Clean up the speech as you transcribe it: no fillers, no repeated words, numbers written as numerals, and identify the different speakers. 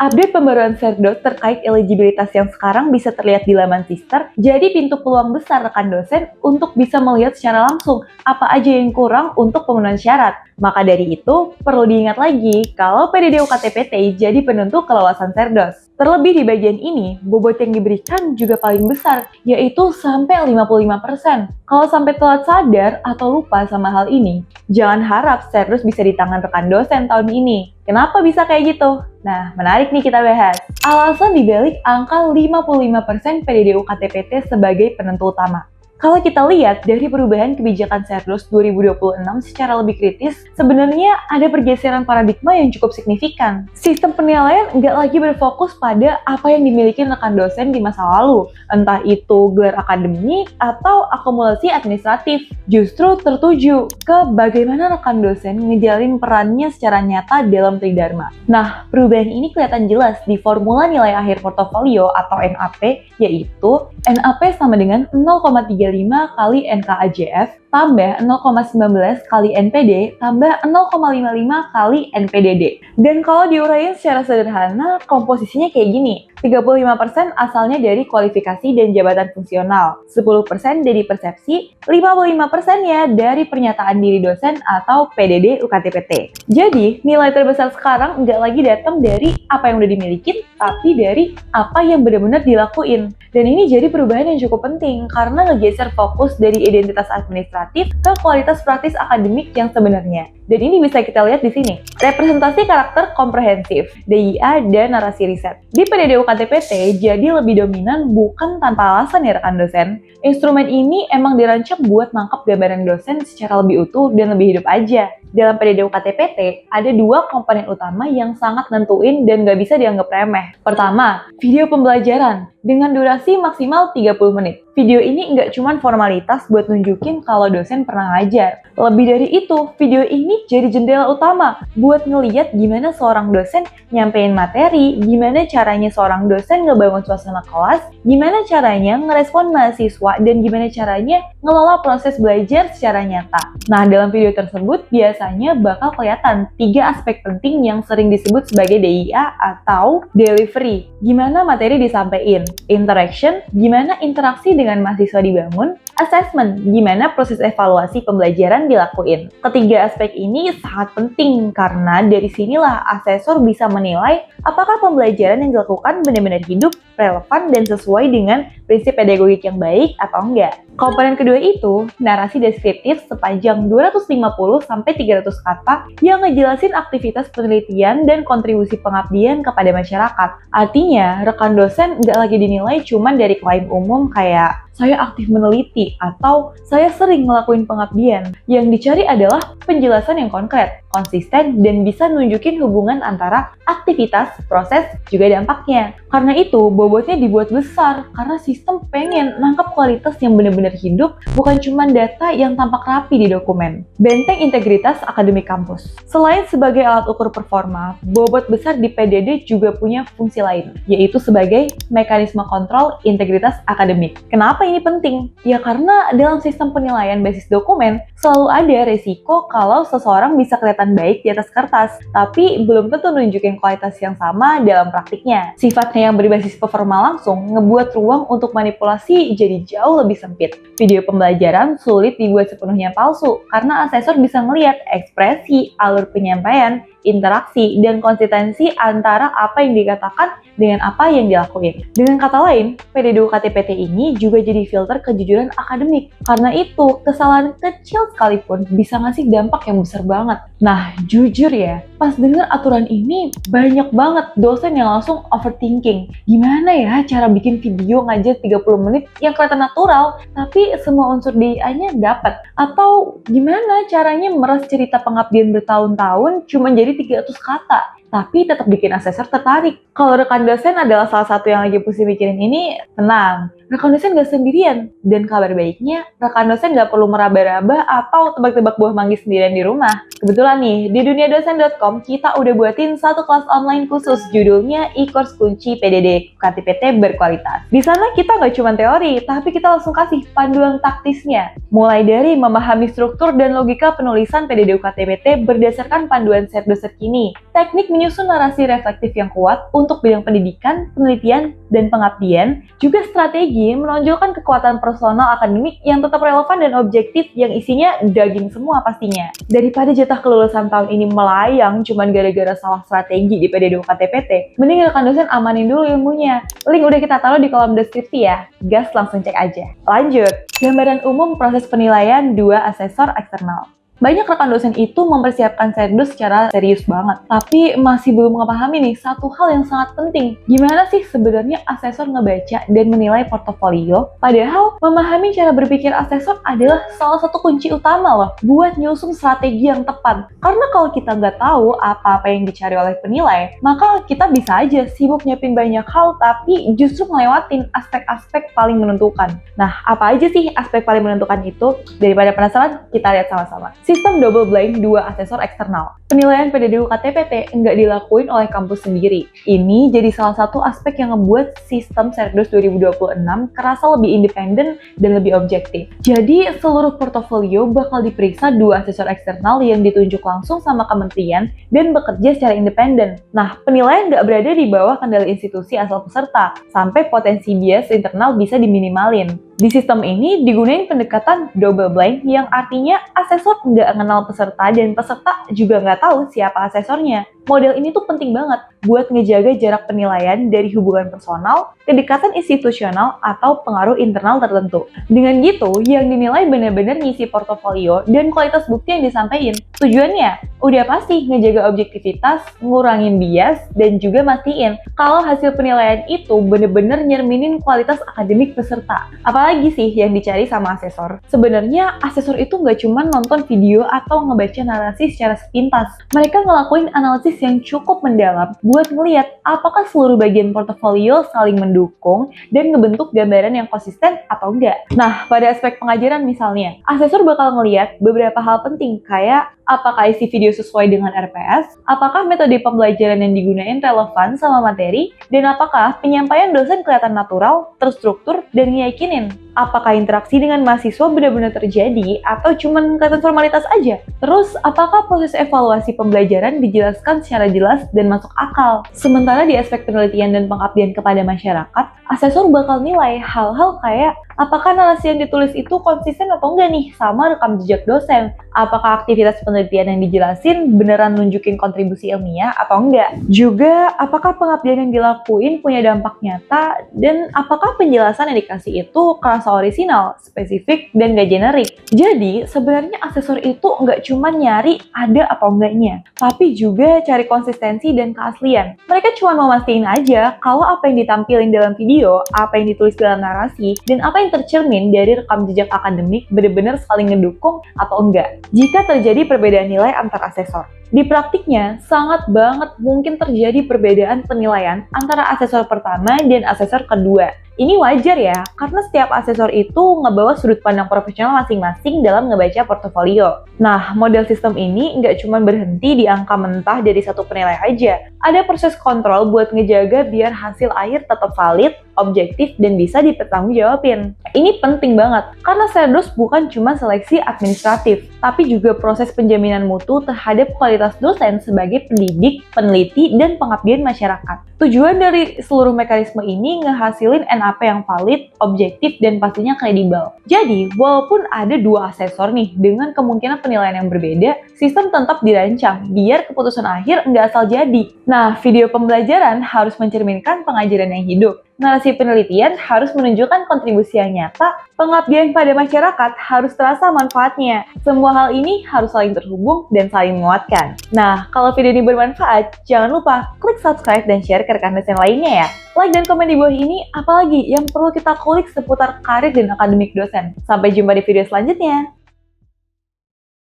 Speaker 1: Update pembaruan Serdot terkait eligibilitas yang sekarang bisa terlihat di laman Sister, jadi pintu peluang besar rekan dosen untuk bisa melihat secara langsung apa aja yang kurang untuk pemenuhan syarat. Maka dari itu, perlu diingat lagi kalau PDD UKT-PT jadi penentu kelolosan Serdos. Terlebih di bagian ini, bobot yang diberikan juga paling besar, yaitu sampai 55%. Kalau sampai telat sadar atau lupa sama hal ini, jangan harap Serdos bisa di tangan rekan dosen tahun ini. Kenapa bisa kayak gitu? Nah, menarik nih kita bahas. Alasan dibalik angka 55% PDD UKT-PT sebagai penentu utama. Kalau kita lihat dari perubahan kebijakan Serdos 2026 secara lebih kritis, sebenarnya ada pergeseran paradigma yang cukup signifikan. Sistem penilaian nggak lagi berfokus pada apa yang dimiliki rekan dosen di masa lalu, entah itu gelar akademik atau akumulasi administratif. Justru tertuju ke bagaimana rekan dosen ngejalin perannya secara nyata dalam Tridharma. Nah, perubahan ini kelihatan jelas di formula nilai akhir portofolio atau NAP, yaitu NAP sama dengan 0,35 kali NKAJF tambah 0,19 kali NPD tambah 0,55 kali NPDD. Dan kalau diuraiin secara sederhana, komposisinya kayak gini. 35% asalnya dari kualifikasi dan jabatan fungsional, 10% dari persepsi, 55%-nya dari pernyataan diri dosen atau PDD UKT-PT. Jadi, nilai terbesar sekarang nggak lagi datang dari apa yang udah dimiliki, tapi dari apa yang benar-benar dilakuin. Dan ini jadi perubahan yang cukup penting karena ngegeser fokus dari identitas administratif ke kualitas praktis akademik yang sebenarnya. Dan ini bisa kita lihat di sini. Representasi karakter komprehensif, DIA, dan narasi riset. Di PDD UKT-PT jadi lebih dominan bukan tanpa alasan ya rekan dosen. Instrumen ini emang dirancang buat nangkep gambaran dosen secara lebih utuh dan lebih hidup aja. Dalam PDD UKT-PT, ada dua komponen utama yang sangat nentuin dan gak bisa dianggap remeh. Pertama, video pembelajaran dengan durasi maksimal 30 menit. Video ini nggak cuma formalitas buat nunjukin kalau dosen pernah ngajar. Lebih dari itu, video ini jadi jendela utama buat ngeliat gimana seorang dosen nyampein materi, gimana caranya seorang dosen ngebangun suasana kelas, gimana caranya ngerespon mahasiswa, dan gimana caranya ngelola proses belajar secara nyata. Nah, dalam video tersebut biasanya bakal kelihatan 3 aspek penting yang sering disebut sebagai DIA atau delivery. Gimana materi disampaikan, interaction, gimana interaksi dengan mahasiswa dibangun, assessment, gimana proses evaluasi pembelajaran dilakuin. Ketiga aspek ini sangat penting karena dari sinilah asesor bisa menilai apakah pembelajaran yang dilakukan benar-benar hidup, relevan, dan sesuai dengan prinsip pedagogik yang baik atau enggak. Komponen kedua itu, narasi deskriptif sepanjang 250-300 kata yang ngejelasin aktivitas penelitian dan kontribusi pengabdian kepada masyarakat. Artinya, rekan dosen nggak lagi dinilai cuma dari klaim umum kayak saya aktif meneliti atau saya sering ngelakuin pengabdian. Yang dicari adalah penjelasan yang konkret, konsisten, dan bisa nunjukin hubungan antara aktivitas, proses, juga dampaknya. Karena itu, bobotnya dibuat besar karena sistem pengen nangkap kualitas yang benar-benar hidup, bukan cuma data yang tampak rapi di dokumen. Benteng integritas akademik kampus. Selain sebagai alat ukur performa, bobot besar di PDD juga punya fungsi lain, yaitu sebagai mekanisme kontrol integritas akademik. Kenapa ini penting? Ya karena dalam sistem penilaian basis dokumen, selalu ada resiko kalau seseorang bisa kelihatan baik di atas kertas, tapi belum tentu nunjukin kualitas yang sama dalam praktiknya. Sifatnya yang berbasis performa langsung ngebuat ruang untuk manipulasi jadi jauh lebih sempit. Video pembelajaran sulit dibuat sepenuhnya palsu, karena asesor bisa ngelihat ekspresi, alur penyampaian, interaksi, dan konsistensi antara apa yang dikatakan dengan apa yang dilakuin. Dengan kata lain, PDD UKT-PT ini juga jadi filter kejujuran akademik. Karena itu, kesalahan kecil sekalipun bisa ngasih dampak yang besar banget. Nah, jujur ya, pas denger aturan ini, banyak banget dosen yang langsung overthinking. Gimana ya cara bikin video ngajar 30 menit yang kelihatan natural, tapi semua unsur DIA-nya dapat? Atau gimana caranya meres cerita pengabdian bertahun-tahun cuma jadi 300 kata, tapi tetap bikin asesor tertarik. Kalau rekan dosen adalah salah satu yang lagi pusing mikirin ini, tenang. Rekan dosen nggak sendirian. Dan kabar baiknya, rekan dosen nggak perlu meraba-raba atau tebak-tebak buah manggis sendirian di rumah. Kebetulan nih, di duniadosen.com kita udah buatin satu kelas online khusus judulnya e-course kunci PDD UKT-PT berkualitas. Di sana kita nggak cuma teori, tapi kita langsung kasih panduan taktisnya. Mulai dari memahami struktur dan logika penulisan PDD UKT-PT berdasarkan panduan Serdos terkini, teknik menyusun narasi reflektif yang kuat untuk bidang pendidikan, penelitian, dan pengabdian, juga strategi menonjolkan kekuatan personal akademik yang tetap relevan dan objektif yang isinya daging semua pastinya. Daripada jatah kelulusan tahun ini melayang cuman gara-gara salah strategi di PD2 KTPT, mending rekan dosen amanin dulu ilmunya. Link udah kita taruh di kolom deskripsi ya. Gas langsung cek aja. Lanjut, gambaran umum proses penilaian 2 asesor eksternal. Banyak rekan dosen itu mempersiapkan Serdus secara serius banget, tapi masih belum ngepahami nih satu hal yang sangat penting. Gimana sih sebenarnya asesor ngebaca dan menilai portofolio? Padahal memahami cara berpikir asesor adalah salah satu kunci utama loh buat nyusun strategi yang tepat. Karena kalau kita nggak tahu apa-apa yang dicari oleh penilai, maka kita bisa aja sibuk nyiapin banyak hal tapi justru ngelewatin aspek-aspek paling menentukan. Nah, apa aja sih aspek paling menentukan itu? Daripada penasaran, kita lihat sama-sama. Sistem double blind 2 asesor eksternal. Penilaian PD2 KTPT nggak dilakuin oleh kampus sendiri. Ini jadi salah satu aspek yang ngebuat sistem Serdus 2026 kerasa lebih independen dan lebih objektif. Jadi, seluruh portofolio bakal diperiksa 2 asesor eksternal yang ditunjuk langsung sama kementerian dan bekerja secara independen. Nah, penilaian nggak berada di bawah kendali institusi asal peserta, sampai potensi bias internal bisa diminimalin. Di sistem ini digunain pendekatan double blind yang artinya asesor nggak kenal peserta dan peserta juga nggak tahu siapa asesornya. Model ini tuh penting banget buat ngejaga jarak penilaian dari hubungan personal, kedekatan institusional, atau pengaruh internal tertentu. Dengan gitu, yang dinilai benar-benar ngisi portofolio dan kualitas bukti yang disampaikan. Tujuannya, udah pasti ngejaga objektivitas, ngurangin bias, dan juga mastiin kalau hasil penilaian itu benar-benar nyerminin kualitas akademik peserta. Apalagi sih yang dicari sama asesor? Sebenarnya, asesor itu nggak cuma nonton video atau ngebaca narasi secara sepintas. Mereka ngelakuin analisis yang cukup mendalam buat ngeliat apakah seluruh bagian portofolio saling mendukung dan ngebentuk gambaran yang konsisten atau enggak. Nah, pada aspek pengajaran misalnya, asesor bakal ngeliat beberapa hal penting kayak apakah isi video sesuai dengan RPS, apakah metode pembelajaran yang digunakan relevan sama materi, dan apakah penyampaian dosen kelihatan natural, terstruktur, dan ngeyakinin. Apakah interaksi dengan mahasiswa benar-benar terjadi atau cuma kelihatan formalitas aja? Terus, apakah proses evaluasi pembelajaran dijelaskan secara jelas dan masuk akal? Sementara di aspek penelitian dan pengabdian kepada masyarakat, asesor bakal nilai hal-hal kayak apakah narasi yang ditulis itu konsisten atau enggak nih sama rekam jejak dosen? Apakah aktivitas penelitian yang dijelasin beneran nunjukin kontribusi ilmiah atau enggak? Juga, apakah pengabdian yang dilakuin punya dampak nyata? Dan apakah penjelasan yang dikasih itu kerasa orisinal, spesifik, dan gak generik? Jadi, sebenarnya asesor itu nggak cuma nyari ada atau enggaknya, tapi juga cari konsistensi dan keaslian. Mereka cuma mau mastiin aja kalau apa yang ditampilin dalam video, apa yang ditulis dalam narasi, dan apa yang tercermin dari rekam jejak akademik benar-benar saling ngedukung atau enggak. Jika terjadi perbedaan nilai antar asesor, di praktiknya sangat banget mungkin terjadi perbedaan penilaian antara asesor pertama dan asesor kedua. Ini wajar ya, karena setiap asesor itu ngebawa sudut pandang profesional masing-masing dalam ngebaca portofolio. Nah, model sistem ini nggak cuma berhenti di angka mentah dari satu penilai aja. Ada proses kontrol buat ngejaga biar hasil akhir tetap valid, objektif, dan bisa dipertanggungjawabin. Ini penting banget, karena Serdus bukan cuma seleksi administratif, tapi juga proses penjaminan mutu terhadap kualitas dosen sebagai pendidik, peneliti, dan pengabdian masyarakat. Tujuan dari seluruh mekanisme ini ngehasilin NAP yang valid, objektif, dan pastinya kredibel. Jadi, walaupun ada 2 asesor nih dengan kemungkinan penilaian yang berbeda, sistem tetap dirancang biar keputusan akhir nggak asal jadi. Nah, video pembelajaran harus mencerminkan pengajaran yang hidup. Narasi penelitian harus menunjukkan kontribusi yang nyata, pengabdian pada masyarakat harus terasa manfaatnya. Semua hal ini harus saling terhubung dan saling menguatkan. Nah, kalau video ini bermanfaat, jangan lupa klik subscribe dan share ke rekan dosen lainnya ya. Like dan komen di bawah ini, apalagi yang perlu kita kulik seputar karir dan akademik dosen. Sampai jumpa di video selanjutnya.